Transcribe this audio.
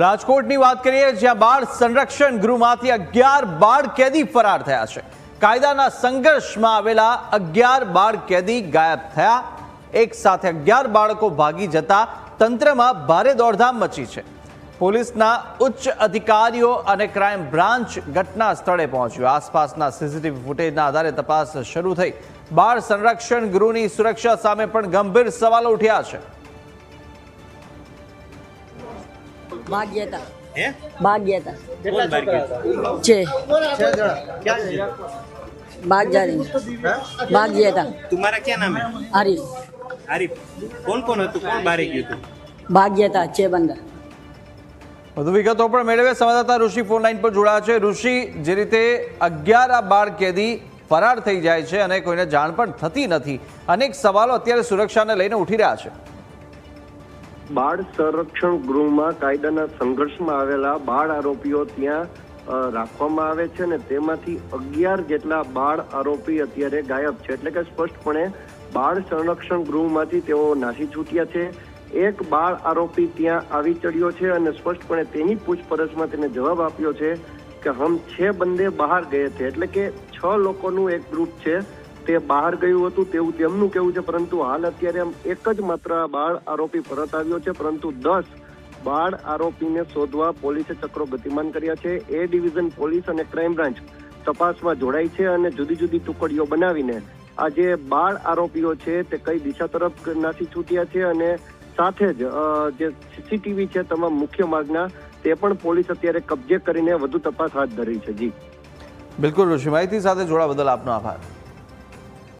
રાજકોટની વાત કરીએ, જ્યાં બાળ સંરક્ષણ ગૃહમાંથી 11 બાળ કેદી ફરાર થયા છે। કાયદાના સંઘર્ષમાં આવેલા 11 બાળ કેદી ગાયબ થયા। એક સાથે 11 બાળકો ભાગી જતા તંત્રમાં ભારે દોડધામ મચી છે। પોલીસના ઉચ્ચ અધિકારીઓ અને ક્રાઇમ બ્રાન્ચ ઘટના સ્થળે પહોંચ્યો। આસપાસના સીસીટીવી ફૂટેજના આધારે તપાસ શરૂ થઈ। બાળ સંરક્ષણ ગૃહની સુરક્ષા સામે પણ ગંભીર સવાલો ઉઠ્યા છે। भाग गया था। है? भाग गया था। कौन भाग गया? 6 क्या है? भाग जा रही भाग गया था। तुम्हारा क्या नाम है? आरिफ आरिफ। कौन कौन હતું? કોણ બારે ગયું હતું? भाग गया था 6 बंदा। વધુ વિગતો પણ મેળવે સંવાદદાતા ઋષિ ફોન લાઈન પર જોડાયા છે। ઋષિ, જે રીતે 11 બાળ કેદી ફરાર થઈ જાય છે અને કોઈને જાણ પણ થતી નથી, અનેક સવાલો અત્યારે સુરક્ષાને લઈને ઉઠી રહ્યા છે। બાળ સંરક્ષણ ગૃહમાં કાયદાના સંઘર્ષમાં આવેલા બાળ આરોપીઓ ત્યાં રાખવામાં આવે છે ને તેમાંથી 11 જેટલા બાળ આરોપી અત્યારે ગાયબ છે। એટલે કે સ્પષ્ટપણે બાળ સંરક્ષણ ગૃહમાંથી તેઓ નાસી છૂટ્યા છે। એક બાળ આરોપી ત્યાં આવી ચડ્યો છે અને સ્પષ્ટપણે તેની પૂછપરછમાં તેને જવાબ આપ્યો છે કે હમ 6 બંદે બહાર ગયે થે। એટલે કે 6 લોકોનું એક ગ્રુપ છે તે બહાર ગયું હતું તેવું તેમનું કહેવું છે। પરંતુ હાલ અત્યારે એક જ માત્ર બાળ આરોપી પરત આવ્યો છે, પરંતુ 10 બાળ આરોપીને શોધવા પોલીસે ચક્રો ગતિમાન કર્યા છે। એ ડિવિઝન પોલીસ અને ક્રાઇમ બ્રાન્ચ તપાસમાં જોડાઈ છે અને જુદી જુદી ટુકડીઓ બનાવીને આ જે બાળ આરોપીઓ છે તે કઈ દિશા તરફ નાસી છૂટ્યા છે અને સાથે જ જે સીસીટીવી છે તમામ મુખ્ય માર્ગના તે પણ પોલીસ અત્યારે કબજે કરીને વધુ તપાસ હાથ ધરી છે। જી બિલકુલ ઋષિ, માહિતી સાથે જોડા બદલ આપનો આભાર।